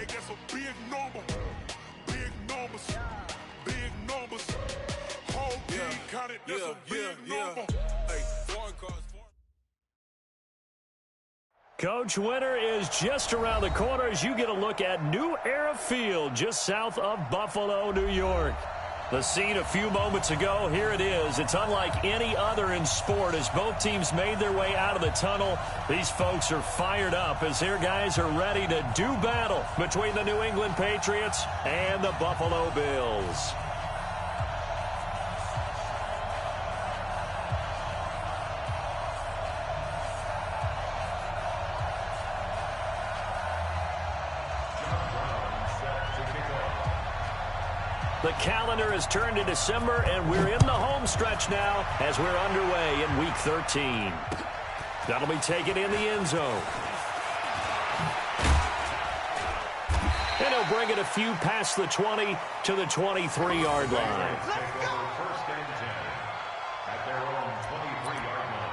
Hey, that's a big number. Big numbers. Big numbers. Whole team counted. That's a big number. Hey, foreign cards. Coach, winter is just around the corner as you get a look at New Era Field just south of Buffalo, New York. The scene a few moments ago, here it is. It's unlike any other in sport as both teams made their way out of the tunnel. These folks are fired up as their guys are ready to do battle between the New England Patriots and the Buffalo Bills. The calendar has turned to December, and we're in the home stretch now as we're underway in Week 13. That'll be taken in the end zone. And he'll bring it a few past the 20 to the 23-yard line. Let's go! First and 10 at their own 23-yard line.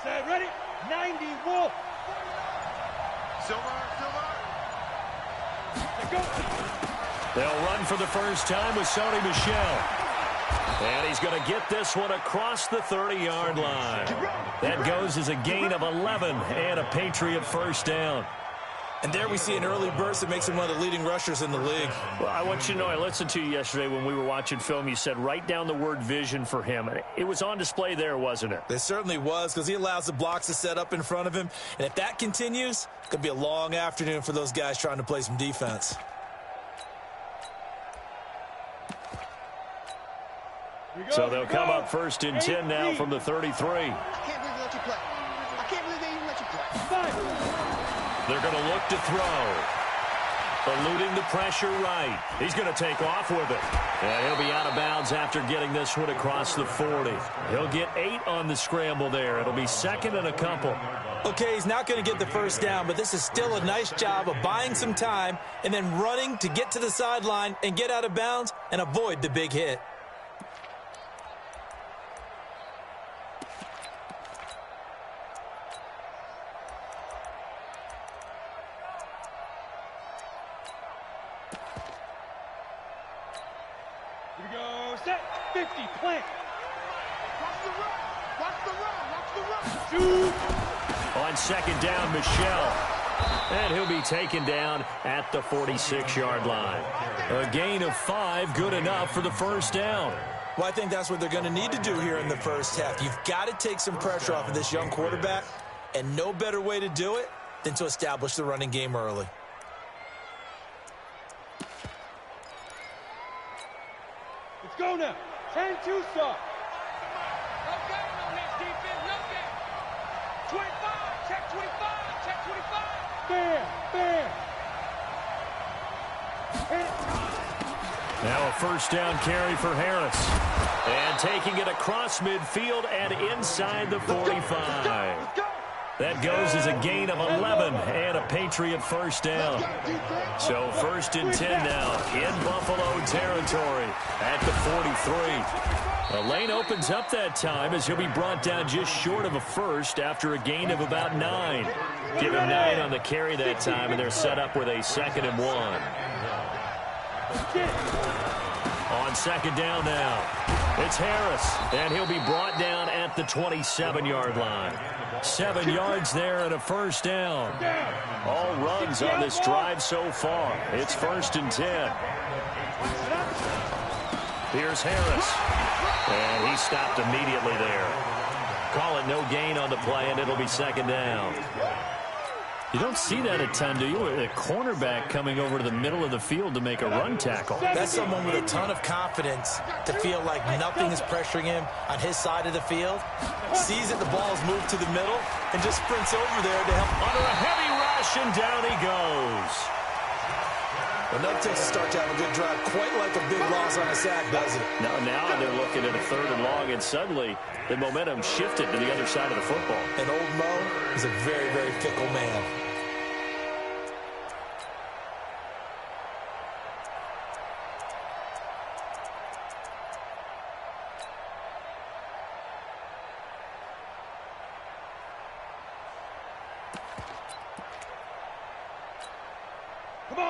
Set, ready? 90, Wolf. Silver. Go. They'll run for the first time with Sony Michel. And he's going to get this one across the 30-yard line. That goes as a gain of 11 and a Patriot first down. And there we see an early burst that makes him one of the leading rushers in the league. Well, I want you to know, I listened to you yesterday when we were watching film. You said write down the word vision for him. It was on display there, wasn't it? It certainly was, because he allows the blocks to set up in front of him. And if that continues, it could be a long afternoon for those guys trying to play some defense. So they'll come up first and 10 now from the 33. I can't believe they let you play. I can't believe they even let you play. They're going to look to throw. Eluding the pressure right. He's going to take off with it. And he'll be out of bounds after getting this one across the 40. He'll get 8 on the scramble there. It'll be second and a couple. Okay, he's not going to get the first down, but this is still a nice job of buying some time and then running to get to the sideline and get out of bounds and avoid the big hit. Here we go. Set. 50. Plant. Watch the run. Shoot. On second down, Michel. And he'll be taken down at the 46-yard line. A gain of 5, good enough for the first down. Well, I think that's what they're going to need to do here in the first half. You've got to take some pressure off of this young quarterback, and no better way to do it than to establish the running game early. Let's go now. 10-2 stop. No game on this defense. No game. 25. Check 25. Check 25. Bam. Now a first down carry for Harris. And taking it across midfield and inside the 45. That goes as a gain of 11 and a Patriot first down. So first and 10 now in Buffalo territory at the 43. The lane opens up that time as he'll be brought down just short of a first after a gain of about 9. Give him 9 on the carry that time, and they're set up with a 2nd and 1. On second down now, it's Harris, and he'll be brought down at the 27-yard line. 7 yards there and a first down. All runs on this drive so far. It's first and 10. Here's Harris, and he stopped immediately there. Call it no gain on the play, and it'll be second down. You don't see that a ton, do you? A cornerback coming over to the middle of the field to make a run tackle. That's someone with a ton of confidence to feel like nothing is pressuring him on his side of the field. Sees that the ball is moved to the middle and just sprints over there to help. Under a heavy rush, and down he goes. Well, no takes a start to have a good drive, quite like a big loss on a sack, does it? No, now they're looking at a 3rd and long, and suddenly the momentum shifted to the other side of the football. And old Mo is a very, very fickle man.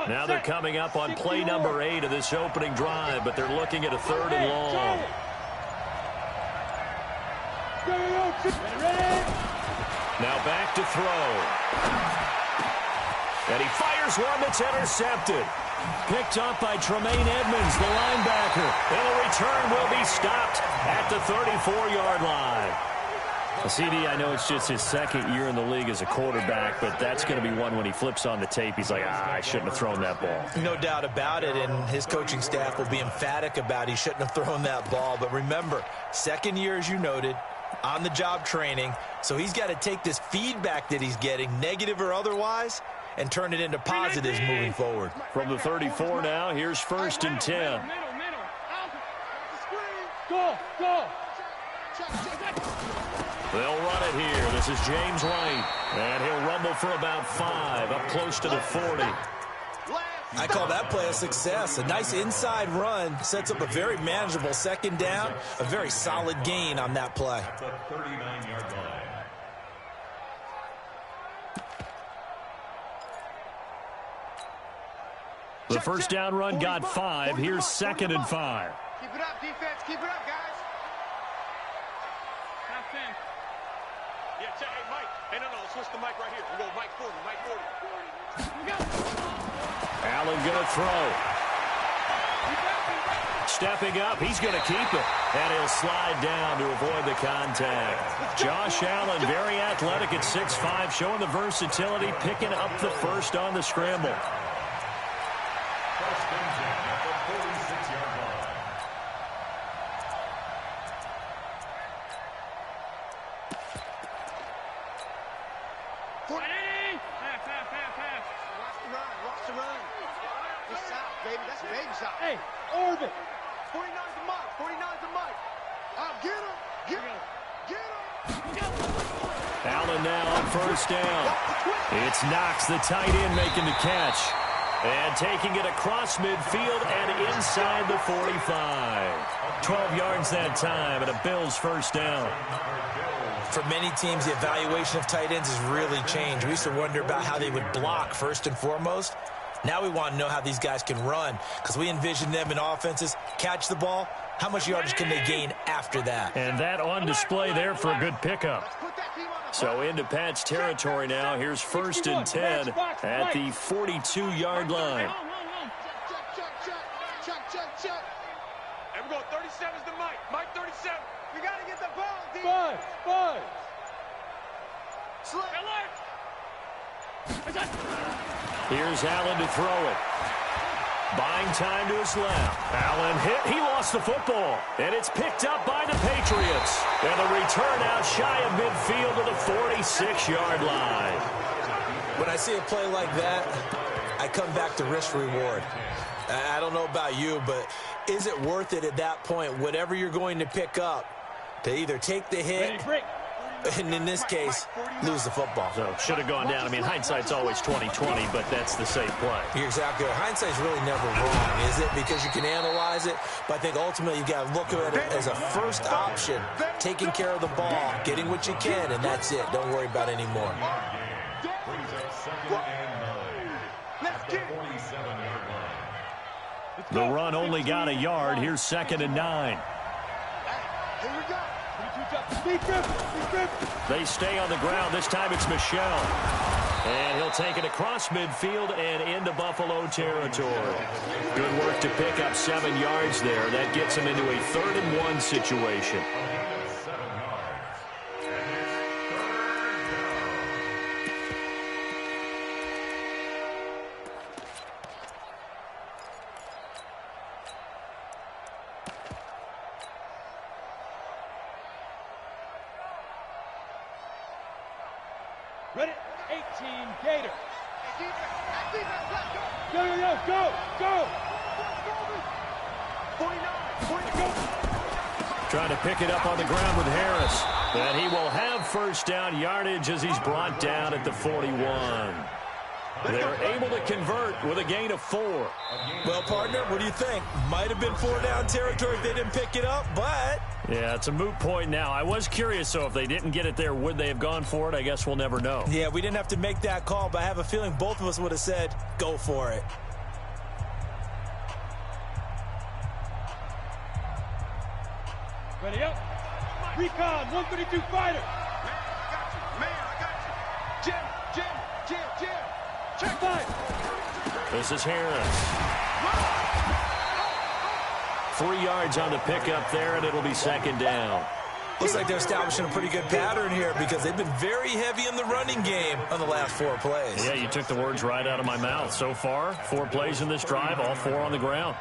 Now they're coming up on play number 8 of this opening drive, but they're looking at a 3rd and long. Now back to throw. And he fires one that's intercepted. Picked up by Tremaine Edmonds, the linebacker. And the return will be stopped at the 34-yard line. CD, I know it's just his 2nd year in the league as a quarterback, but that's going to be one when he flips on the tape. He's like, I shouldn't have thrown that ball. No doubt about it, and his coaching staff will be emphatic about he shouldn't have thrown that ball. But remember, 2nd year, as you noted, on-the-job training, so he's got to take this feedback that he's getting, negative or otherwise, and turn it into positives moving forward. From the 34 now, here's 1st and 10. Go! They'll run it here. This is James White. And he'll rumble for about 5, up close to the 40. I call that play a success. A nice inside run sets up a very manageable 2nd down, a very solid gain on that play. The 39-yard line. The 1st down run got 5. Here's 2nd and 5. Keep it up, defense. Keep it up, guys. Yeah, check. Hey, Mike. Hey, no, switch the mic right here. We'll go Mike 40, Mike 40. Allen going to throw. Stepping up, he's going to keep it. And he'll slide down to avoid the contact. Josh Allen, very athletic at 6'5", showing the versatility, picking up the 1st on the scramble. First and 10 at the 46-yard line. Watch the run. Good shot, baby. That's a baby shot. Hey, Orbit. 49's the Mike. 49's the Mike. Get him. Get him. Get him. Allen now on 1st down. It's Knox, the tight end, making the catch. And taking it across midfield and inside the 45. 12 yards that time, and a Bills 1st down. For many teams, the evaluation of tight ends has really changed. We used to wonder about how they would block first and foremost. Now we want to know how these guys can run, because we envision them in offenses, catch the ball, how much yardage can they gain after that? And that on display there for a good pickup. So into Pat's territory now. Here's 1st and 10 at the 42-yard line. Check. And we're going 37's the Mike. Mike 37. We got to get the ball, D. Buzz. Here's Allen to throw it. Buying time to his left. Allen hit. He lost the football. And it's picked up by the Patriots. And the return out shy of midfield to the 46-yard line. When I see a play like that, I come back to risk-reward. I don't know about you, but is it worth it at that point, whatever you're going to pick up, to either take the hit, and in this case, lose the football? So should have gone down. I mean, hindsight's always 20/20, but that's the safe play. You're exactly right. Hindsight's really never wrong, is it? Because you can analyze it, but I think ultimately you got to look at it as a first option, taking care of the ball, getting what you can, and that's it. Don't worry about any more. Brings up 2nd and 9 at the 47-yard line. The run only got a yard. Here's 2nd and 9. Here we go. They stay on the ground. This time it's Michel. And he'll take it across midfield and into Buffalo territory. Good work to pick up 7 yards there. That gets him into a 3rd and 1 situation. 7 yards. And it's 3rd down. Ready? 18 Gator. Go. 49. Go. Trying to pick it up on the ground with Harris. And he will have first down yardage as he's brought down at the 41. They're able to convert with a gain of 4. Well, partner, what do you think? Might have been 4-down territory if they didn't pick it up, but... Yeah, it's a moot point now. I was curious, so if they didn't get it there, would they have gone for it? I guess we'll never know. Yeah, we didn't have to make that call, but I have a feeling both of us would have said, go for it. Ready up. Recon, 132 fighter. Man, I got you. Jim. Check five. This is Harris. 3 yards on the pickup there, and it'll be second down. Looks like they're establishing a pretty good pattern here because they've been very heavy in the running game on the last 4 plays. Yeah, you took the words right out of my mouth. So far, 4 plays in this drive, all 4 on the ground.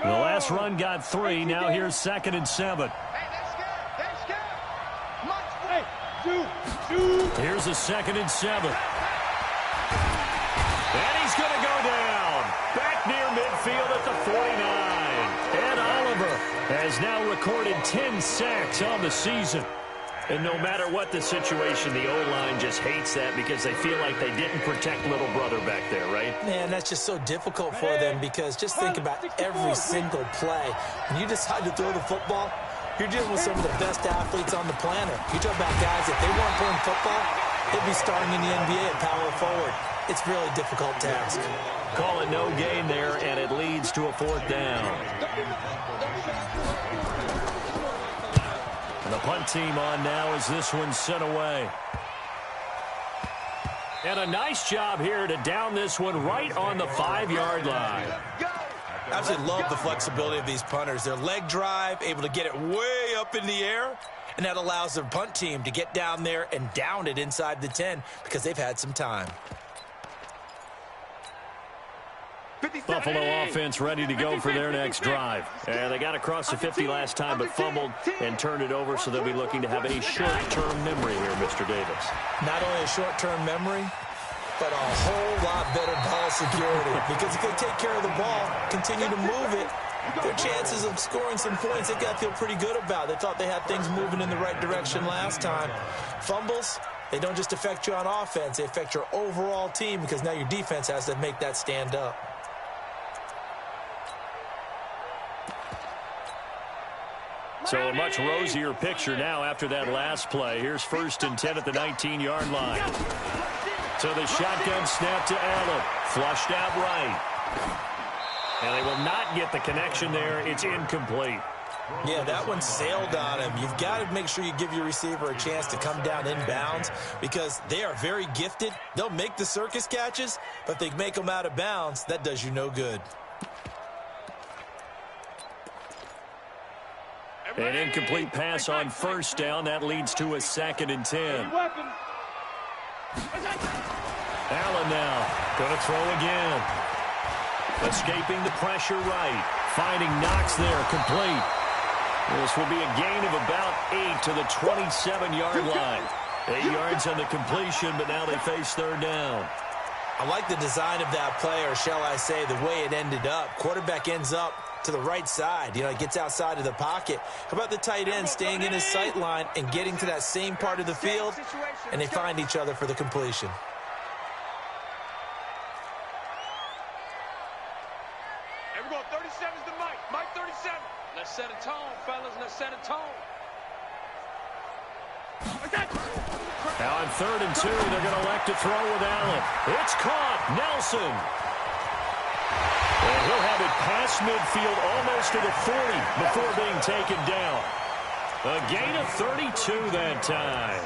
The last run got 3. Now here's 2nd and 7. Here's a 2nd and 7. And he's going to go down. Back near midfield at the 49. Ed Oliver has now recorded 10 sacks on the season. And no matter what the situation, the O-line just hates that because they feel like they didn't protect little brother back there, right? Man, that's just so difficult for them because just think about every single play. When you decide to throw the football, you're dealing with some of the best athletes on the planet. You talk about guys, if they weren't playing football, they'd be starting in the NBA at power forward. It's a really difficult task. Call it no gain there, and it leads to a 4th down. And the punt team on now as this one's sent away. And a nice job here to down this one right on the 5-yard line. I absolutely love the flexibility of these punters. Their leg drive, able to get it way up in the air, and that allows their punt team to get down there and down it inside the 10 because they've had some time. Buffalo offense ready to go for their next drive. And they got across the 50 last time but fumbled and turned it over, so they'll be looking to have a short-term memory here, Mr. Davis. Not only a short-term memory, but a whole lot better ball security. Because if they take care of the ball, continue to move it, their chances of scoring some points, they got to feel pretty good about. They thought they had things moving in the right direction last time. Fumbles, they don't just affect you on offense, they affect your overall team because now your defense has to make that stand up. So a much rosier picture now after that last play. Here's 1st and 10 at the 19-yard line. So the shotgun snap to Allen. Flushed out right. And they will not get the connection there. It's incomplete. Yeah, that one sailed on him. You've got to make sure you give your receiver a chance to come down inbounds because they are very gifted. They'll make the circus catches, but if they make them out of bounds, that does you no good. An incomplete pass on 1st down. That leads to a 2nd and 10. Allen now going to throw again. Escaping the pressure right. Finding Knox there, complete. This will be a gain of about 8 to the 27-yard line. 8 yards on the completion, but now they face 3rd down. I like the design of that play, or shall I say the way it ended up. Quarterback ends up to the right side. You know, he gets outside of the pocket. How about the tight end staying in his sight line and getting to that same part of the field, and they find each other for the completion. And we're going 37's to Mike. Mike 37. Let's set a tone, fellas. Let's set a tone. Now on 3rd and 2, they're going to elect to throw with Allen. It's caught. Nelson. And he'll have it past midfield almost to the 40 before being taken down. A gain of 32 that time.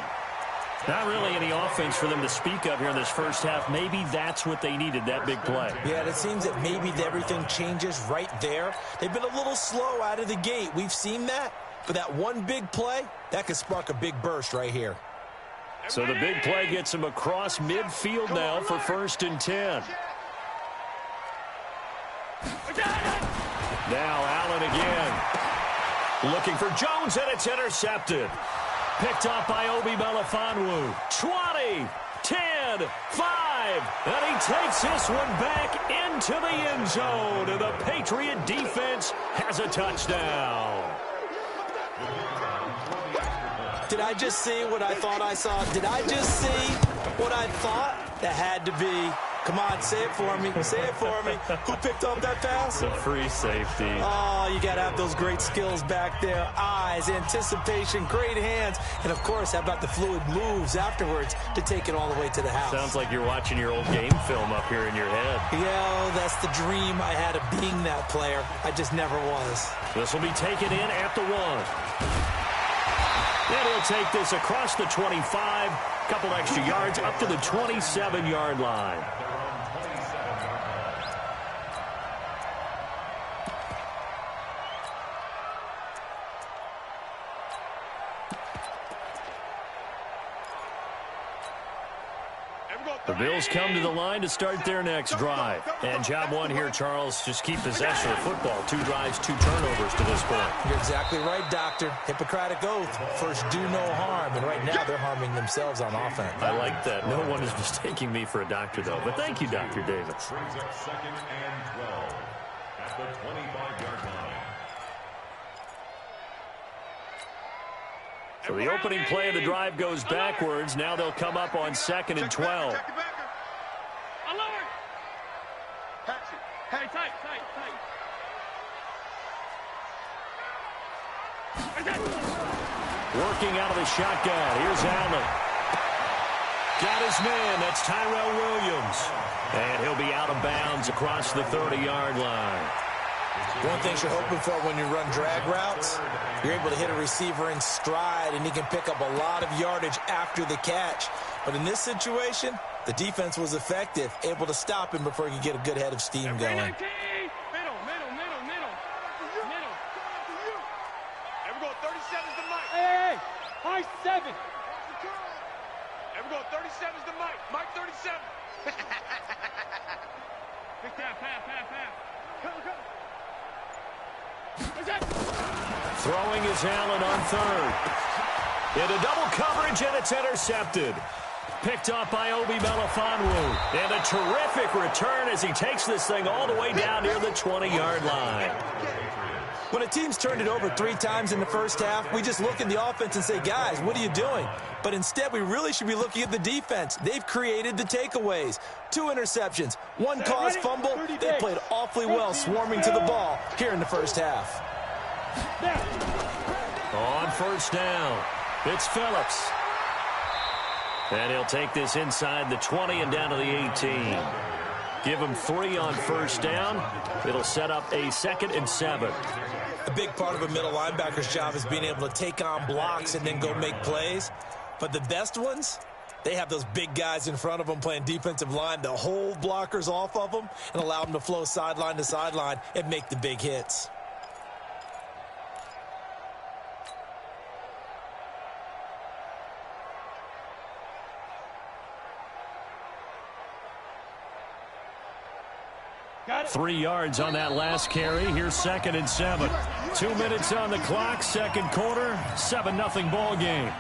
Not really any offense for them to speak of here in this first half. Maybe that's what they needed, that big play. Yeah, it seems that maybe everything changes right there. They've been a little slow out of the gate. We've seen that. But that one big play, that could spark a big burst right here. So the big play gets him across midfield now for 1st and 10. Now Allen again. Looking for Jones, and it's intercepted. Picked off by Obi Melifonwu. 20, 10, 5. And he takes this one back into the end zone. And the Patriot defense has a touchdown. Did I just see what I thought I saw? Did I just see what I thought? That had to be. Come on, say it for me. Say it for me. Who picked up that pass? The free safety. Oh, you got to have those great skills back there. Eyes, anticipation, great hands. And, of course, how about the fluid moves afterwards to take it all the way to the house? Sounds like you're watching your old game film up here in your head. Yeah, that's the dream I had of being that player. I just never was. This will be taken in at the 1. And he'll take this across the 25, couple extra yards up to the 27-yard line. The Bills come to the line to start their next drive. And job one here, Charles, just keep possession of football. 2 drives, 2 turnovers to this point. You're exactly right, Doctor. Hippocratic oath. First, do no harm. And right now, they're harming themselves on offense. I like that. No one is mistaking me for a doctor, though. But thank you, Dr. Davis. Brings up 2nd and 12 at the 25-yard line. So the opening play of the drive goes backwards. Now they'll come up on 2nd and 12. Hey, tight. Working out of the shotgun. Here's Allen. Got his man. That's Tyrell Williams. And he'll be out of bounds across the 30-yard line. One thing you're hoping for when you run drag routes, you're able to hit a receiver in stride, and he can pick up a lot of yardage after the catch. But in this situation, the defense was effective, able to stop him before he could get a good head of steam going. Middle. There we go, 37's the mic. Hey, high 7. There we go, 37's the mic. Mike 37. Big tap, half. Go. Throwing is Allen on 3rd. Into double coverage, and it's intercepted. Picked off by Obi Melifonwu. And a terrific return as he takes this thing all the way down near the 20-yard line. When a team's turned it over 3 times in the first half, we just look at the offense and say, guys, what are you doing? But instead, we really should be looking at the defense. They've created the takeaways. 2 interceptions, 1 caused fumble. They played awfully well swarming to the ball here in the first half. On 1st down, it's Phillips. And he'll take this inside the 20 and down to the 18. Give him 3 on 1st down. It'll set up a 2nd and 7. A big part of a middle linebacker's job is being able to take on blocks and then go make plays. But the best ones, they have those big guys in front of them playing defensive line to hold blockers off of them and allow them to flow sideline to sideline and make the big hits. Got it. 3 yards on that last carry. Here's 2nd and 7. 2 minutes on the clock, 2nd quarter, 7-0 ball game.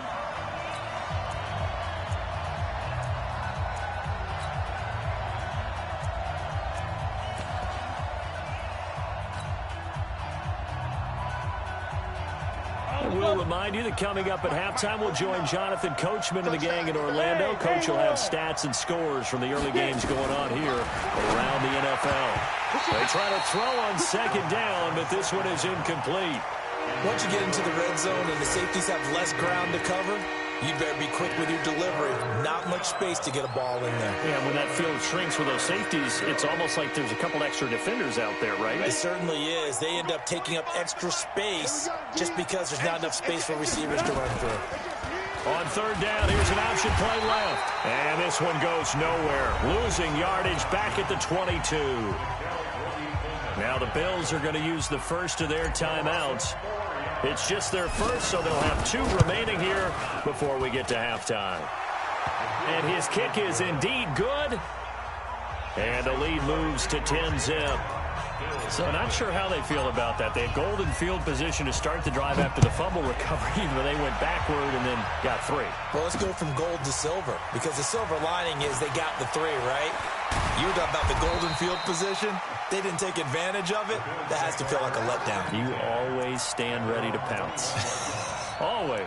We'll remind you that coming up at halftime, we'll join Jonathan Coachman and the gang in Orlando. Coach will have stats and scores from the early games going on here around the NFL. They try to throw on 2nd down, but this one is incomplete. Once you get into the red zone and the safeties have less ground to cover, you better be quick with your delivery. Not much space to get a ball in there. Yeah, when that field shrinks with those safeties, it's almost like there's a couple extra defenders out there, right? It certainly is. They end up taking up extra space just because there's not enough space for receivers to run through. On 3rd down, here's an option play left. And this one goes nowhere. Losing yardage back at the 22. Now the Bills are going to use the first of their timeouts. It's just their first, so they'll have 2 remaining here before we get to halftime. And his kick is indeed good. And the lead moves to 10-zip. So not sure how they feel about that. They had golden field position to start the drive after the fumble recovery, but they went backward and then got 3. Well, let's go from gold to silver, because the silver lining is they got the 3, right? You were talking about the golden field position. They didn't take advantage of it. That has to feel like a letdown. You always stand ready to pounce. Always.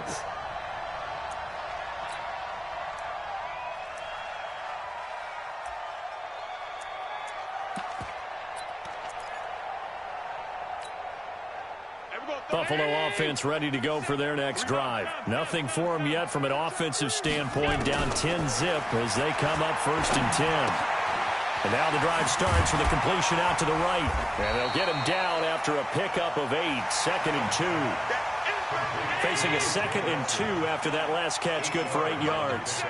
Buffalo offense ready to go for their next drive. Nothing for them yet from an offensive standpoint. Down 10-zip as they come up 1st and 10. And now the drive starts with a completion out to the right. And they'll get him down after a pickup of 8. 2nd and 2. Facing a 2nd and 2 after that last catch, good for 8 yards.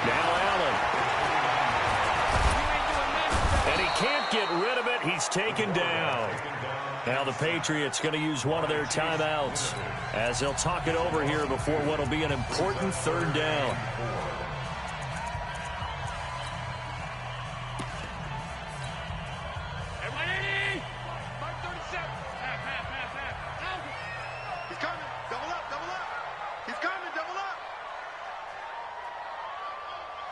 Now Allen. And he can't get rid of it. He's taken down. Now the Patriots going to use one of their timeouts as they'll talk it over here before what will be an important 3rd down. Everybody! Mark 37. He's coming. Double up, double up. He's coming, double up.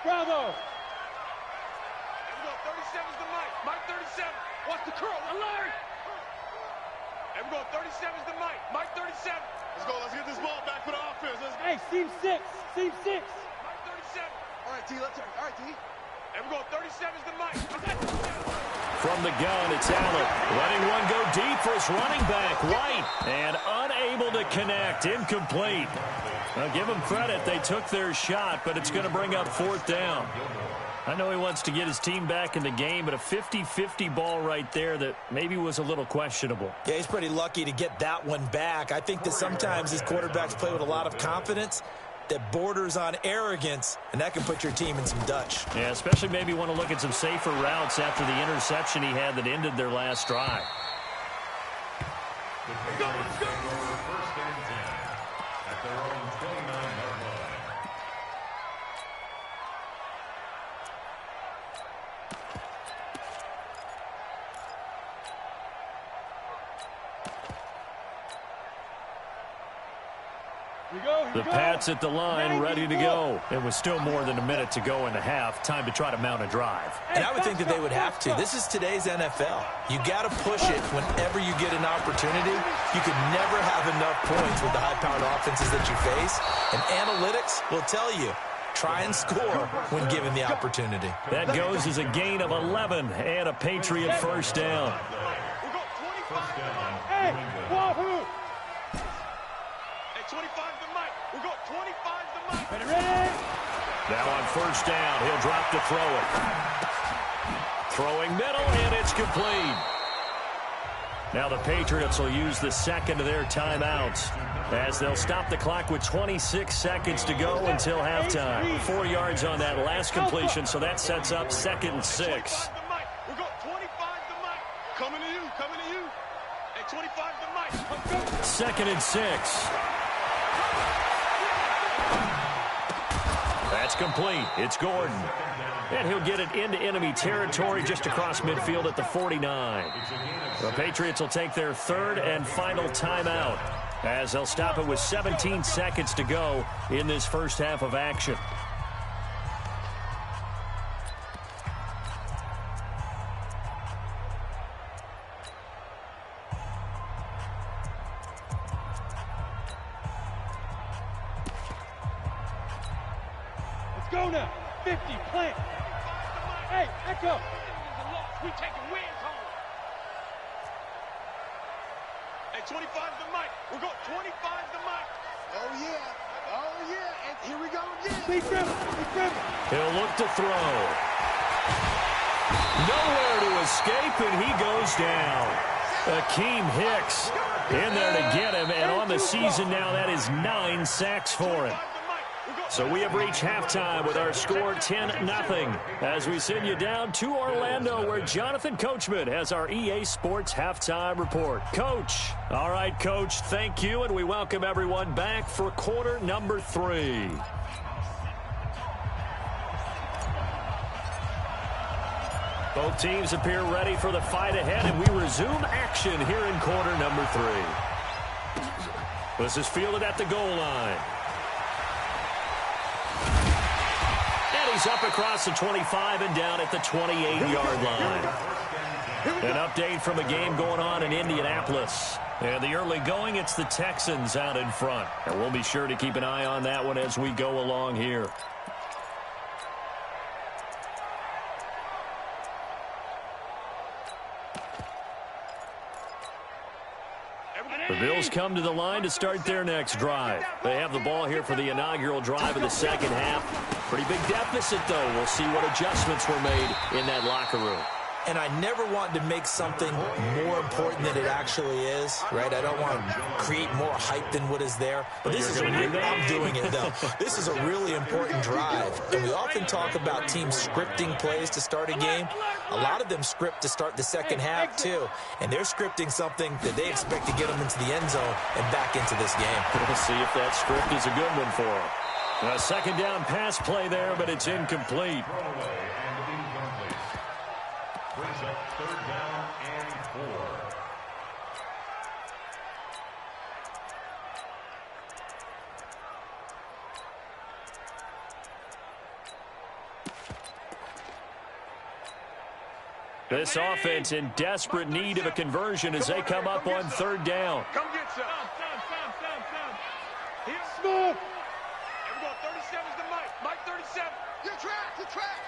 Bravo! Here we go. 37's the mic. Mike 37. Watch the curl. Alert! Here we go. 37's the mic. Mike 37. Let's go. Let's get this ball back for the offense. Let's go. Hey, seam 6. Seam 6. Mike 37. All right, T. Let's turn. All right, T. Here we go. 37's the mic. From the gun, it's Allen. Letting one go deep for his running back, White. And unable to connect. Incomplete. Now, give them credit. They took their shot, but it's going to bring up 4th down. I know he wants to get his team back in the game, but a 50-50 ball right there that maybe was a little questionable. Yeah, he's pretty lucky to get that one back. I think that sometimes these quarterbacks play with a lot of confidence that borders on arrogance, and that can put your team in some Dutch. Yeah, especially maybe want to look at some safer routes after the interception he had that ended their last drive. Let's go, let's go. 1st and 10 at their own 29-yard line. The Pats at the line, ready to go. It was still more than a minute to go in the half. Time to try to mount a drive. And I would think that they would have to. This is today's NFL. You got to push it whenever you get an opportunity. You could never have enough points with the high-powered offenses that you face. And analytics will tell you, try and score when given the opportunity. That goes as a gain of 11 and a Patriot 1st down. Hey, wahoo! Hey, 25's the mic. We'll go. 25's the mic. Ready? Now on 1st down, he'll drop to throw it. Throwing middle, and it's complete. Now the Patriots will use the 2nd of their timeouts as they'll stop the clock with 26 seconds to go until halftime. 4 yards on that last completion, so that sets up 2nd and 6. We'll go. 25's the mic. Coming to you. Coming to you. Hey, 25's the mic. 2nd and 6. That's complete. It's Gordon. And he'll get it into enemy territory just across midfield at the 49. The Patriots will take their 3rd and final timeout as they'll stop it with 17 seconds to go in this first half of action. Go now. 50, plant. Hey, echo. We taking wins home. Hey, 25's the mic. We'll go. 25's the mic. Oh, yeah. Oh, yeah. And here we go again. Be careful. Be careful. He'll look to throw. Nowhere to escape, and he goes down. Akeem Hicks in there to get him, and on the season now, that is 9 sacks for him. So we have reached halftime with our score 10-0 as we send you down to Orlando where Jonathan Coachman has our EA Sports halftime report. Coach. All right, Coach, thank you, and we welcome everyone back for quarter number 3. Both teams appear ready for the fight ahead, and we resume action here in quarter number 3. This is fielded at the goal line. And he's up across the 25 and down at the 28-yard line. An update from a game going on in Indianapolis. And the early going, it's the Texans out in front. And we'll be sure to keep an eye on that one as we go along here. The Bills come to the line to start their next drive. They have the ball here for the inaugural drive of the second half. Pretty big deficit, though. We'll see what adjustments were made in that locker room. And I never want to make something more important than it actually is, right? I don't want to create more hype than what is there. But this is I'm doing it, though. This is a really important drive. And we often talk about teams scripting plays to start a game. A lot of them script to start the second half, too. And they're scripting something that they expect to get them into the end zone and back into this game. We'll see if that script is a good one for them. A second down pass play there, but it's incomplete. Brings up 3rd down and 4. This offense in desperate need of a conversion as they come up on 3rd down. Come get some. Here. Smooth. Here we go. 37's the Mike. Mike 37. Your track. Your track.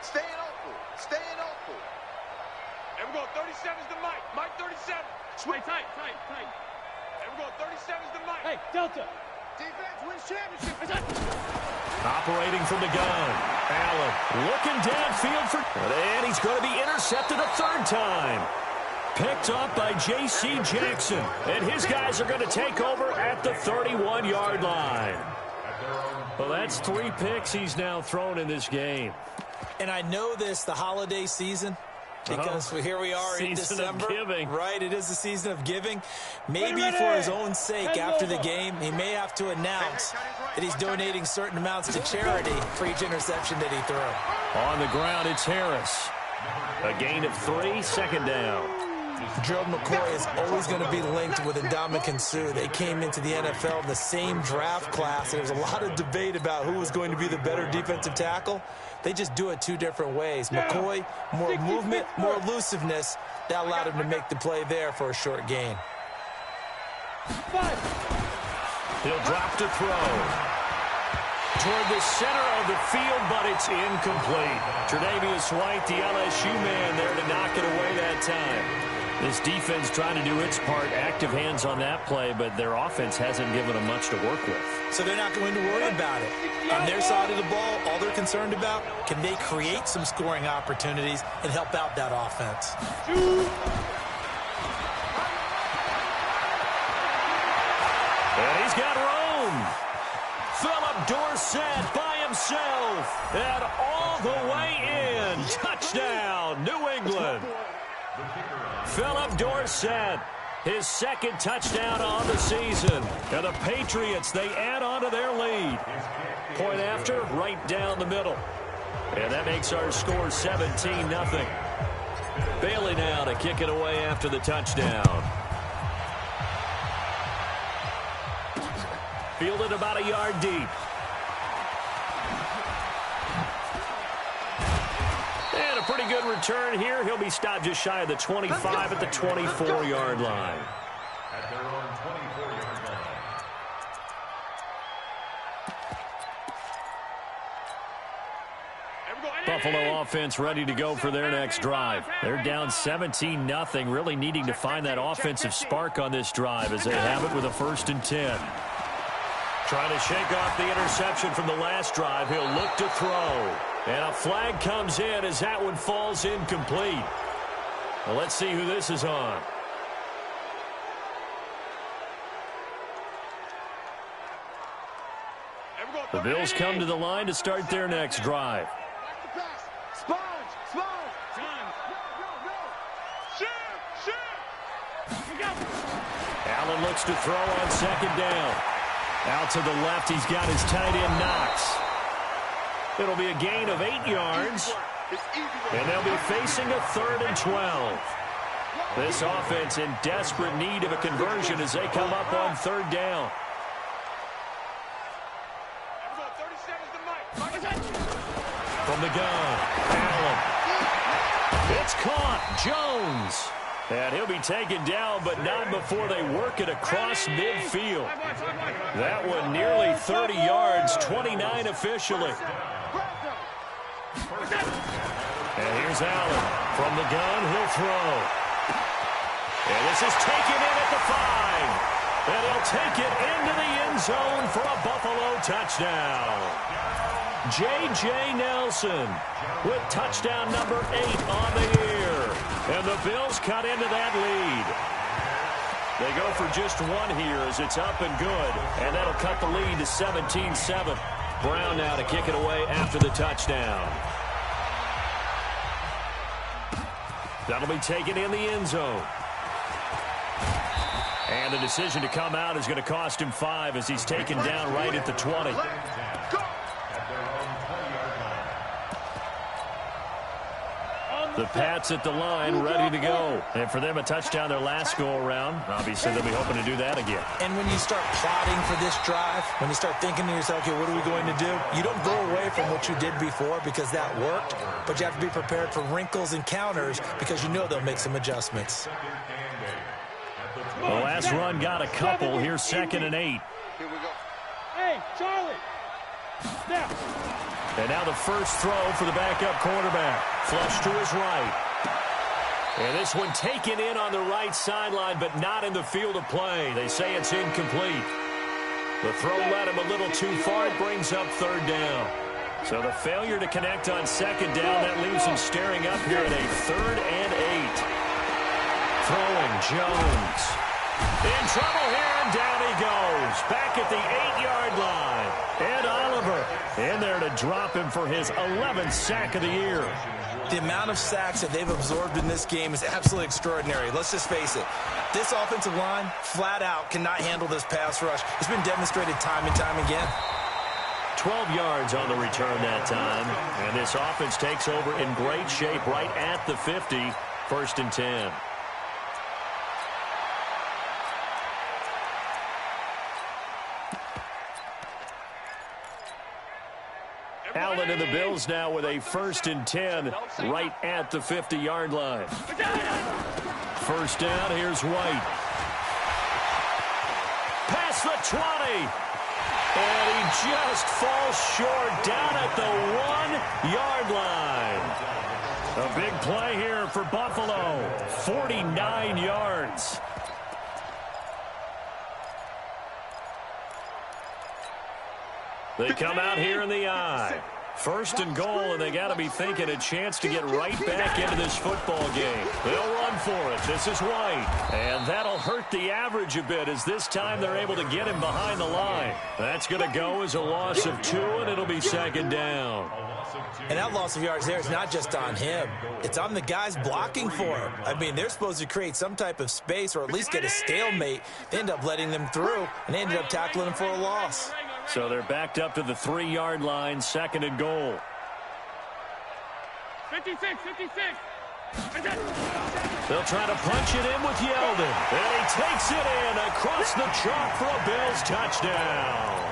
Staying open. Staying open. Here we go. 37's the Mike. Mike 37. Wait, tight. Here we go. 37's the Mike. Hey, Delta. Defense wins championship. Operating from the gun. Allen looking downfield for... And he's going to be intercepted a 3rd time. Picked up by J.C. Jackson. And his guys are going to take over at the 31-yard line. Well, that's 3 picks he's now thrown in this game. And I know this, the holiday season, because here we are in December. Right, it is the season of giving. Maybe for his own sake, after the game, he may have to announce that he's donating certain amounts to charity for each interception that he threw. On the ground, it's Harris. A gain of 3, 2nd down. Gerald McCoy is always going to be linked with Ndamukong Suh. They came into the NFL in the same draft class. There's a lot of debate about who was going to be the better defensive tackle. They just do it 2 different ways. McCoy, more movement, more elusiveness. That allowed him to make the play there for a short gain. He'll drop to throw. Toward the center of the field, but it's incomplete. Tre'Davious White, the LSU man, there to knock it away that time. This defense trying to do its part, active hands on that play, but their offense hasn't given them much to work with. So they're not going to worry about it. On their side of the ball, all they're concerned about, can they create some scoring opportunities and help out that offense? And he's got room. Philip Dorsett by himself. And all the way in. Touchdown, New England. Philip Dorsett, his 2nd touchdown on the season. And the Patriots, they add on to their lead. Point after, right down the middle. And that makes our score 17-0. Bailey now to kick it away after the touchdown. Fielded about a yard deep. And a pretty good return here. He'll be stopped just shy of the 25 at the 24-yard line. At their own 24-yard line. Buffalo offense ready to go for their next drive. They're down 17-0, really needing to find that offensive spark on this drive as they have it with a 1st and 10. Trying to shake off the interception from the last drive. He'll look to throw. And a flag comes in as that one falls incomplete. Well, let's see who this is on. The Bills come to the line to start their next drive. Allen looks to throw on 2nd down. Out to the left, he's got his tight end Knox. It'll be a gain of 8 yards. And they'll be facing a 3rd and 12. This offense in desperate need of a conversion as they come up on 3rd down. From the gun, Allen. It's caught. Jones. And he'll be taken down, but not before they work it across midfield. That one nearly 30 yards, 29 officially. And here's Allen. From the gun, he'll throw. And this is taken in at the 5. And he'll take it into the end zone for a Buffalo touchdown. J.J. Nelson with touchdown number 8 on the year. And the Bills cut into that lead. They go for just 1 here as it's up and good. And that'll cut the lead to 17-7. Brown now to kick it away after the touchdown. That'll be taken in the end zone. And the decision to come out is going to cost him 5 as he's taken down right at the 20. The Pats at the line, ready to go. And for them, a touchdown their last go-around. Obviously, they'll be hoping to do that again. And when you start plotting for this drive, when you start thinking to yourself, okay, what are we going to do? You don't go away from what you did before because that worked, but you have to be prepared for wrinkles and counters because you know they'll make some adjustments. The last run got a couple. Here's 2nd and 8. Here we go. Hey, Charlie. Snap. And now the first throw for the backup quarterback. Flush to his right. And this one taken in on the right sideline, but not in the field of play. They say it's incomplete. The throw led him a little too far. It brings up 3rd down. So the failure to connect on 2nd down, that leaves him staring up here at a 3rd and 8. Throwing Jones. In trouble here, and down he goes. Back at the 8-yard line. And Oliver in there to drop him for his 11th sack of the year. The amount of sacks that they've absorbed in this game is absolutely extraordinary. Let's just face it. This offensive line, flat out, cannot handle this pass rush. It's been demonstrated time and time again. 12 yards on the return that time. And this offense takes over in great shape right at the 50. 1st and 10. Allen and the Bills now with a 1st and 10 right at the 50-yard line. 1st down, here's White. Past the 20. And he just falls short down at the 1-yard line. A big play here for Buffalo. 49 yards. They come out here in the I. 1st and goal, and they got to be thinking a chance to get right back into this football game. They'll run for it. This is White. And that'll hurt the average a bit as this time they're able to get him behind the line. That's going to go as a loss of 2, and it'll be 2nd down. And that loss of yards there is not just on him. It's on the guys blocking for him. I mean, they're supposed to create some type of space or at least get a stalemate. They end up letting them through, and they ended up tackling him for a loss. So they're backed up to the 3-yard line, 2nd and goal. 56. They'll try to punch it in with Yeldon. And he takes it in across the chalk for a Bills touchdown.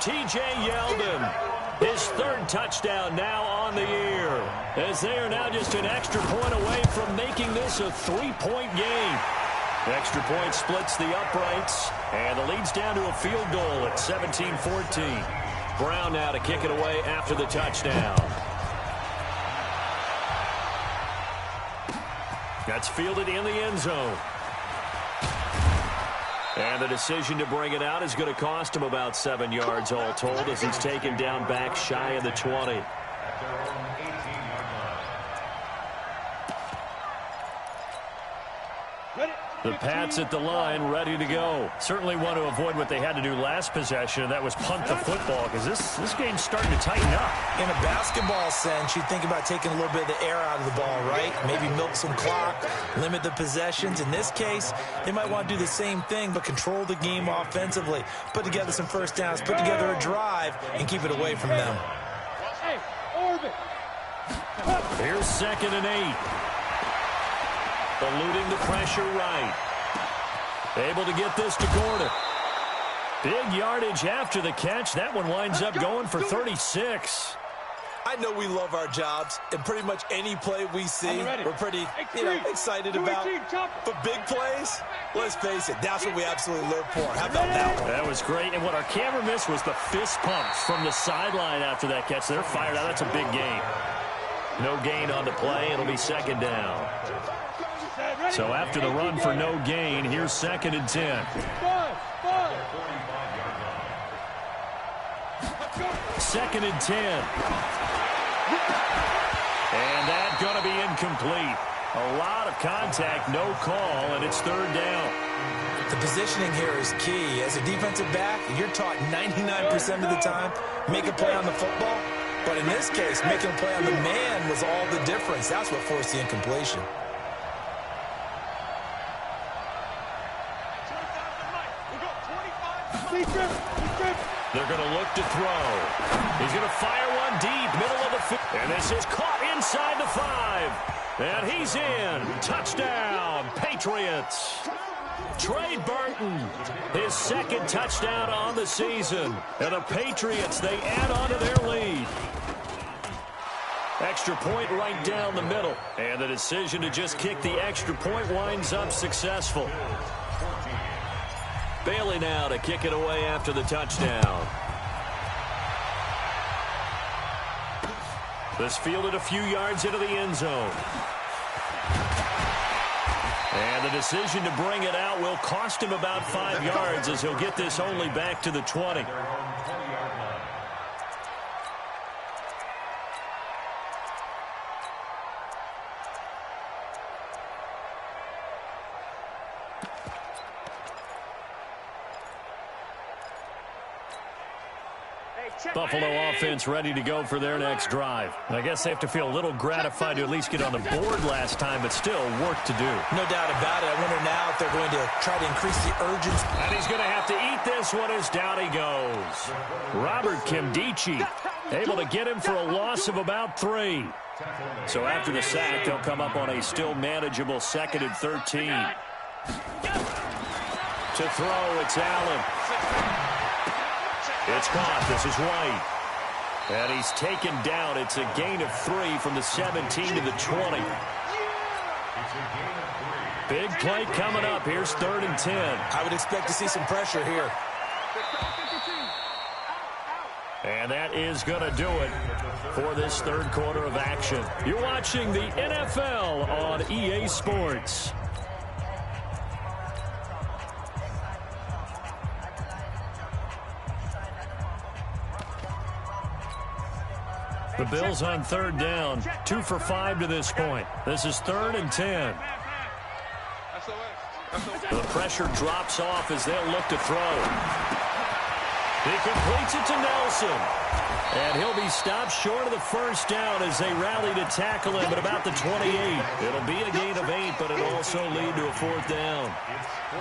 T.J. Yeldon, his 3rd touchdown now on the year, as they are now just an extra point away from making this a 3-point game. Extra point splits the uprights, and the lead's down to a field goal at 17-14. Brown now to kick it away after the touchdown. That's fielded in the end zone. And the decision to bring it out is going to cost him about 7 yards all told as he's taken down back shy of the 20. The Pats at the line, ready to go. Certainly want to avoid what they had to do last possession, and that was punt the football, because this game's starting to tighten up. In a basketball sense, you think about taking a little bit of the air out of the ball, right? Maybe milk some clock, limit the possessions. In this case, they might want to do the same thing, but control the game offensively. Put together some 1st downs, put together a drive, and keep it away from them. Move it. Here's 2nd and 8. Eluding the pressure right. Able to get this to Gordon. Big yardage after the catch. That one winds up going for 36. I know we love our jobs, and pretty much any play we see, we're pretty, excited about. But big plays, let's face it, that's what we absolutely live for. How about that one? That was great, and what our camera missed was the fist pumps from the sideline after that catch. They're fired out. That's a big gain. No gain on the play. It'll be 2nd down. So after the run for no gain, here's 2nd and 10. 2nd and 10. And that's going to be incomplete. A lot of contact, no call, and it's 3rd down. The positioning here is key. As a defensive back, you're taught 99% of the time, make a play on the football. But in this case, making a play on the man was all the difference. That's what forced the incompletion. They're going to look to throw. He's going to fire one deep, middle of the field. And this is caught inside the 5. And he's in. Touchdown, Patriots. Trey Burton, his 2nd touchdown on the season. And the Patriots, they add on to their lead. Extra point right down the middle. And the decision to just kick the extra point winds up successful. Bailey now to kick it away after the touchdown. This fielded a few yards into the end zone. And the decision to bring it out will cost him about 5 yards as he'll get this only back to the 20. Buffalo offense ready to go for their next drive. I guess they have to feel a little gratified to at least get on the board last time, but still work to do. No doubt about it. I wonder now if they're going to try to increase the urgency. And he's going to have to eat this one as down he goes. Robert Kimdichie able to get him for a loss of about 3. So after the sack, they'll come up on a still manageable 2nd and 13. To throw, it's Allen. It's caught. This is White. And he's taken down. It's a gain of 3 from the 17 to the 20. Big play coming up. Here's 3rd and 10. I would expect to see some pressure here. And that is going to do it for this 3rd quarter of action. You're watching the NFL on EA Sports. The Bills on 3rd down, 2 for 5 to this point. This is 3rd and 10. The pressure drops off as they'll look to throw. He completes it to Nelson. And he'll be stopped short of the 1st down as they rally to tackle him at about the 28. It'll be a gain of 8, but it'll also lead to a 4th down.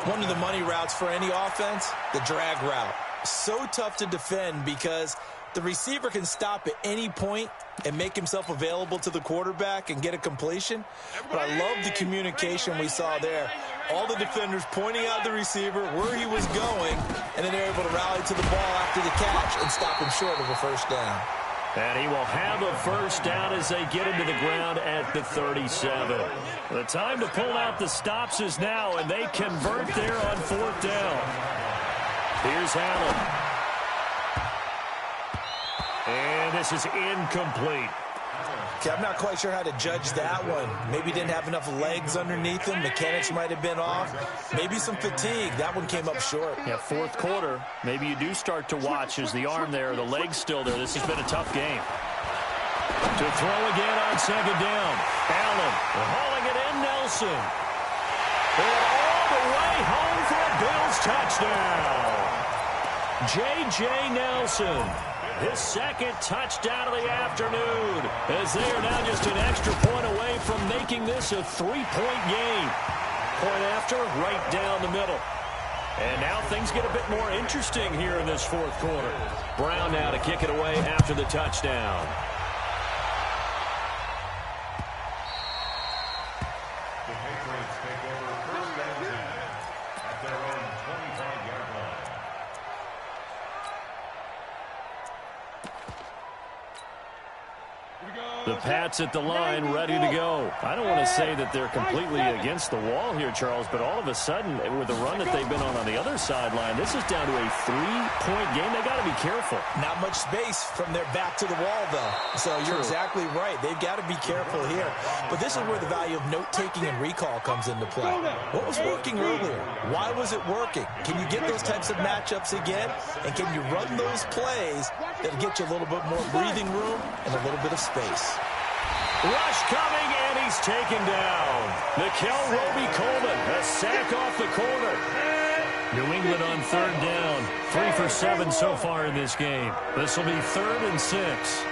One of the money routes for any offense, the drag route. So tough to defend because the receiver can stop at any point and make himself available to the quarterback and get a completion. But I love the communication we saw there. All the defenders pointing out the receiver, where he was going, and then they're able to rally to the ball after the catch and stop him short of a 1st down. And he will have a 1st down as they get him to the ground at the 37. The time to pull out the stops is now, and they convert there on 4th down. Here's Allen. And this is incomplete. Okay, I'm not quite sure how to judge that one. Maybe didn't have enough legs underneath him. Mechanics might have been off. Maybe some fatigue. That one came up short. Yeah, 4th quarter. Maybe you do start to watch as the arm there, the leg's still there. This has been a tough game. To throw again on 2nd down. Allen hauling it in, Nelson. And all the way home for a Bills touchdown. J.J. Nelson. His 2nd touchdown of the afternoon, as they are now just an extra point away from making this a 3-point game. Point after, right down the middle. And now things get a bit more interesting here in this 4th quarter. Brown now to kick it away after the touchdown. The Pats at the line, ready to go. I don't want to say that they're completely against the wall here, Charles, but all of a sudden, with the run that they've been on the other sideline, this is down to a 3-point game. They got to be careful. Not much space from their back to the wall, though. So you're exactly right. They've got to be careful here. But this is where the value of note-taking and recall comes into play. What was working earlier? Why was it working? Can you get those types of matchups again? And can you run those plays that'll get you a little bit more breathing room and a little bit of space? Rush coming, and he's taken down. Nikel Roby-Coleman, a sack off the corner. New England on 3rd down. 3 for 7 so far in this game. This will be 3rd and 6.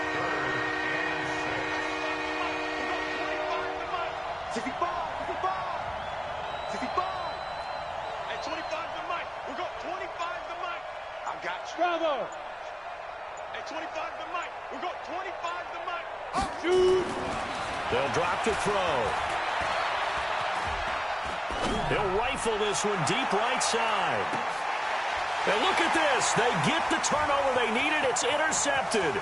Bravo! Hey, 25 to Mike. We'll go 25 to Mike. Shoot! They'll drop to throw. He'll rifle this one deep right side. And look at this. They get the turnover they needed. It's intercepted.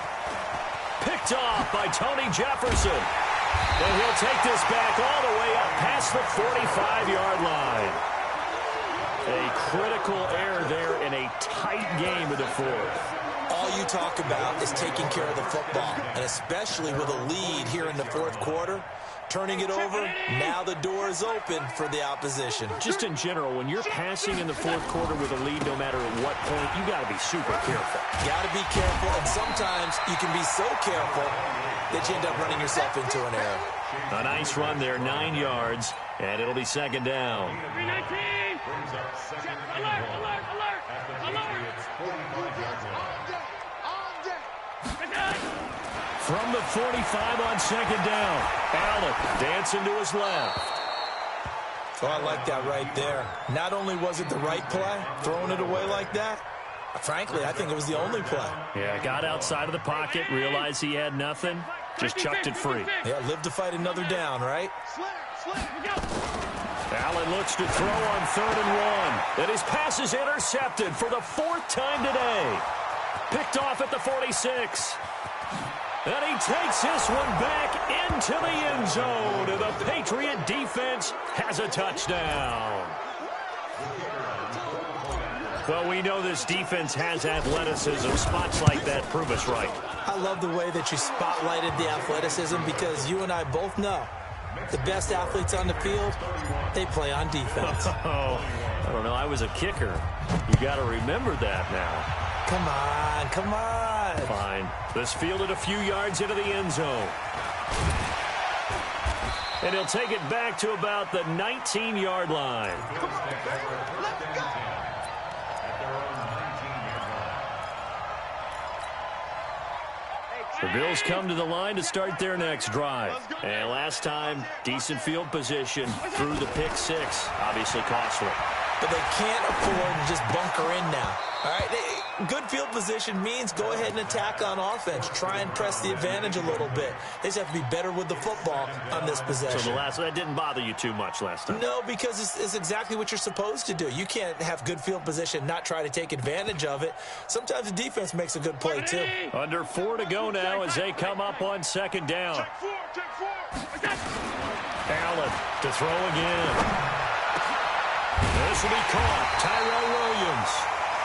Picked off by Tony Jefferson. And he'll take this back all the way up past the 45-yard line. A critical error there in a tight game of the 4th. All you talk about is taking care of the football, and especially with a lead here in the 4th quarter, turning it over, now the door is open for the opposition. Just in general, when you're passing in the 4th quarter with a lead, no matter at what point, you got to be super careful. Got to be careful, and sometimes you can be so careful that you end up running yourself into an error. A nice run there, 9 yards, and it'll be 2nd down. 319! Alert, alert, alert! Alert! From the 45 on 2nd down, Allen dancing to his left. Oh, I like that right there. Not only was it the right play, throwing it away like that, frankly, I think it was the only play. Yeah, got outside of the pocket, realized he had nothing, just chucked it free. Yeah, live to fight another down, right? Allen looks to throw on 3rd and 1. And his pass is intercepted for the 4th time today. Picked off at the 46. And he takes this one back into the end zone. And the Patriot defense has a touchdown. Well, we know this defense has athleticism. Spots like that prove us right. I love the way that you spotlighted the athleticism because you and I both know the best athletes on the field, they play on defense. Oh, I don't know. I was a kicker. You got to remember that now. Come on, come on. Fine. This fielded a few yards into the end zone. And he'll take it back to about the 19-yard line. Come on, baby. Let's go. The Bills come to the line to start their next drive. And last time, decent field position through the pick 6. Obviously costly. But they can't afford to just bunker in now. All right, good field position means go ahead and attack on offense. Try and press the advantage a little bit. They just have to be better with the football on this possession. So that didn't bother you too much last time? No, because it's exactly what you're supposed to do. You can't have good field position, not try to take advantage of it. Sometimes the defense makes a good play, too. Under 4 to go now as they come up on 2nd down. Allen to throw again. This will be caught. Tyrell Williams.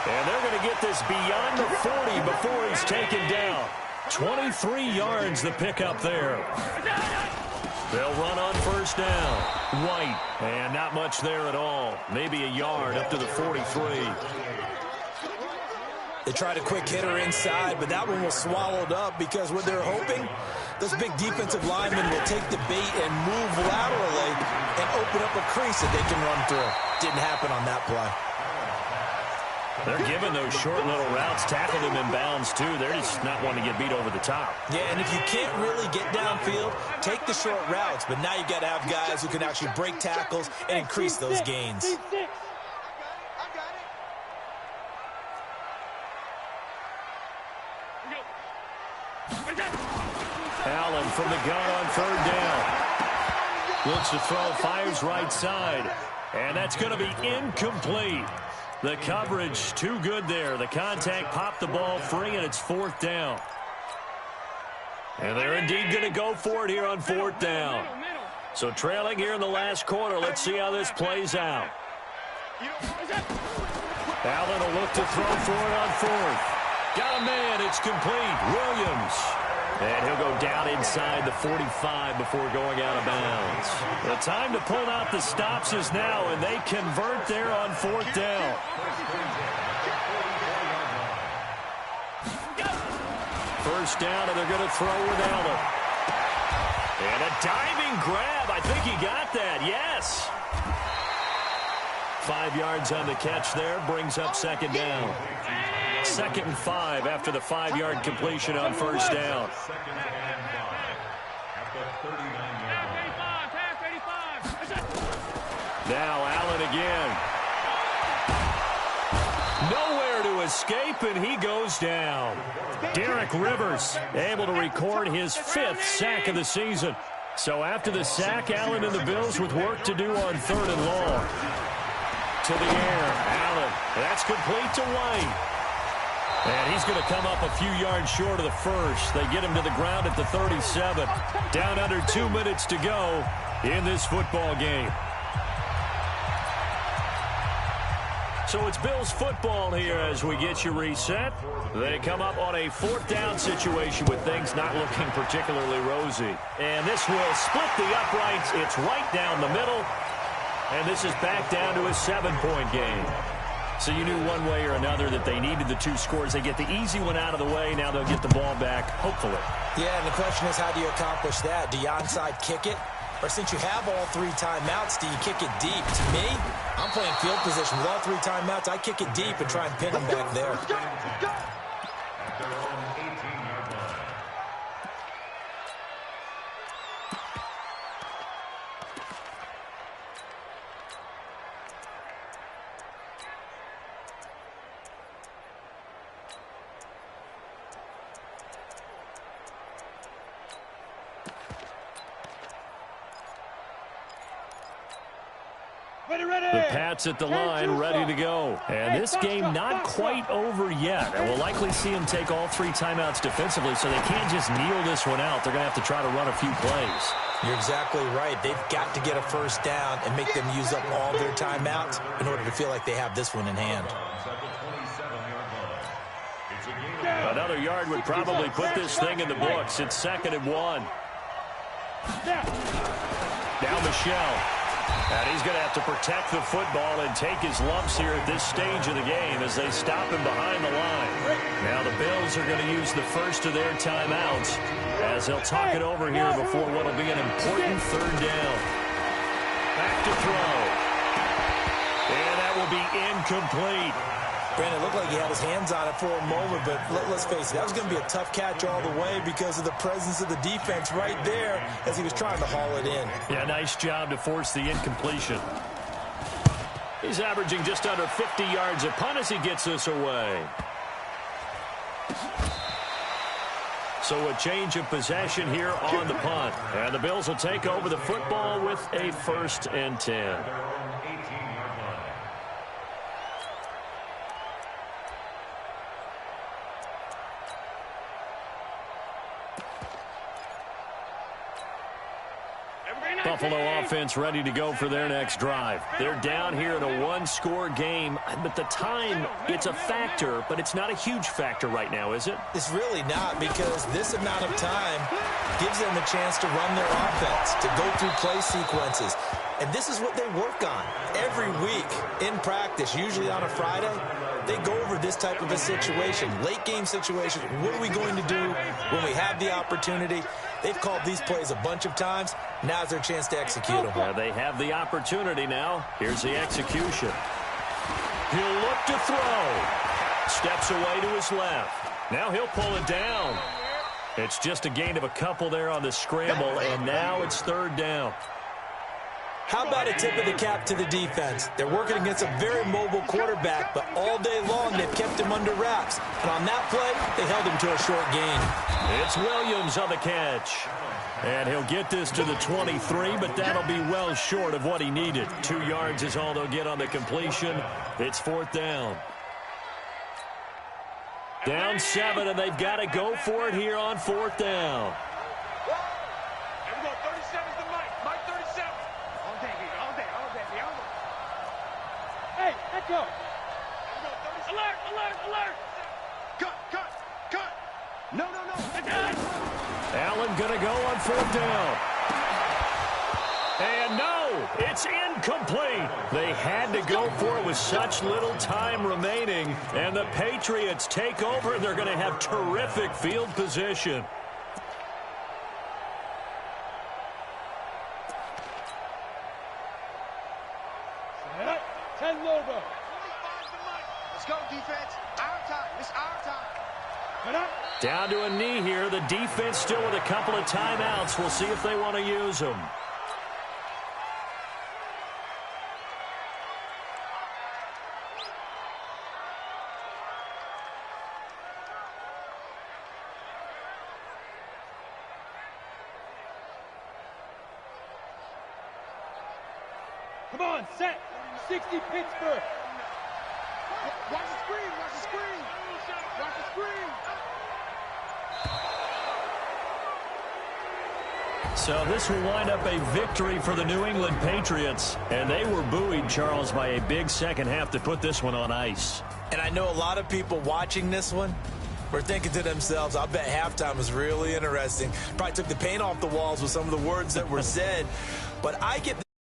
And they're going to get this beyond the 40 before he's taken down. 23 yards the pickup there. They'll run on 1st down. White. And not much there at all. Maybe a yard up to the 43. They tried a quick hitter inside, but that one was swallowed up because what they're hoping, those big defensive linemen will take the bait and move laterally and open up a crease that they can run through. Didn't happen on that play. They're giving those short little routes, tackle them in bounds, too. They're just not wanting to get beat over the top. Yeah, and if you can't really get downfield, take the short routes. But now you've got to have guys who can actually break tackles and increase those gains. Allen from the gun on 3rd down. Looks to throw, fires right side. And that's going to be incomplete. The coverage too good there. The contact popped the ball free, and it's 4th down. And they're indeed going to go for it here on fourth down. So trailing here in the last quarter. Let's see how this plays out. Allen will look to throw for it on fourth. Got a man. It's complete. Williams. And he'll go down inside the 45 before going out of bounds. The time to pull out the stops is now, and they convert there on fourth down. First down, and they're going to throw with Allen. And a diving grab. I think he got that. Yes. 5 yards on the catch there. Brings up second down. 2nd and 5 after the 5-yard completion on first down. Now Allen again. Nowhere to escape, and he goes down. Derek Rivers able to record his 5th sack of the season. So after the sack, Allen and the Bills with work to do on 3rd and long. To the air, Allen. That's complete to White. And he's going to come up a few yards short of the first. They get him to the ground at the 37. Down under 2 minutes to go in this football game. So it's Bills football here as we get you reset. They come up on a 4th down situation with things not looking particularly rosy. And this will split the uprights. It's right down the middle. And this is back down to a 7-point game. So you knew one way or another that they needed the 2 scores. They get the easy one out of the way. Now they'll get the ball back, hopefully. Yeah, and the question is, how do you accomplish that? Do you onside kick it? Or since you have all 3 timeouts, do you kick it deep? To me, I'm playing field position with all 3 timeouts. I kick it deep and try and pin them back there. The Pats at the line, ready to go. And this game not quite over yet. And we'll likely see them take all 3 timeouts defensively, so they can't just kneel this one out. They're going to have to try to run a few plays. You're exactly right. They've got to get a first down and make them use up all their timeouts in order to feel like they have this one in hand. Another yard would probably put this thing in the books. It's 2nd and 1. Now Michelle. And he's going to have to protect the football and take his lumps here at this stage of the game as they stop him behind the line. Now the Bills are going to use the first of their timeouts as they'll talk it over here before what will be an important 3rd down. Back to throw. And that will be incomplete. Brandon, it looked like he had his hands on it for a moment, but let's face it, that was going to be a tough catch all the way because of the presence of the defense right there as he was trying to haul it in. Yeah, nice job to force the incompletion. He's averaging just under 50 yards a punt as he gets this away. So a change of possession here on the punt. And the Bills will take over the football with a 1st and 10. Buffalo offense ready to go for their next drive. They're down here in a 1-score game, but the time, it's a factor, but it's not a huge factor right now, is it? It's really not, because this amount of time gives them a chance to run their offense, to go through play sequences. And this is what they work on every week in practice, usually on a Friday. They go over this type of a situation, late game situation. What are we going to do when we have the opportunity? They've called these plays a bunch of times. Now's their chance to execute them. Yeah, they have the opportunity now. Here's the execution. He'll look to throw. Steps away to his left. Now he'll pull it down. It's just a gain of a couple there on the scramble, and now it's 3rd down. How about a tip of the cap to the defense? They're working against a very mobile quarterback, but all day long they've kept him under wraps. And on that play, they held him to a short gain. It's Williams on the catch. And he'll get this to the 23, but that'll be well short of what he needed. 2 yards is all they'll get on the completion. It's 4th down. Down 7, and they've got to go for it here on 4th down. Here we go. 37's the Mike. Mike 37. All day, baby. All day. All day, baby. All day. Hey, let go. Alert, alert, alert. Cut. No. Allen going to go on 4th down. And no, it's incomplete. They had to go for it with such little time remaining. And the Patriots take over, and they're going to have terrific field position. Set up. 10 logo. 25's the Mike. Let's go, defense. Our time. It's our time. Set up. Down to a knee here. The defense still with a couple of timeouts. We'll see if they want to use them. Come on, set. 60 Pittsburgh. Watch the screen. Watch the screen. Watch the screen. So this will wind up a victory for the New England Patriots. And they were buoyed, Charles, by a big second half to put this one on ice. And I know a lot of people watching this one were thinking to themselves, I bet halftime was really interesting. Probably took the paint off the walls with some of the words that were said. But I get the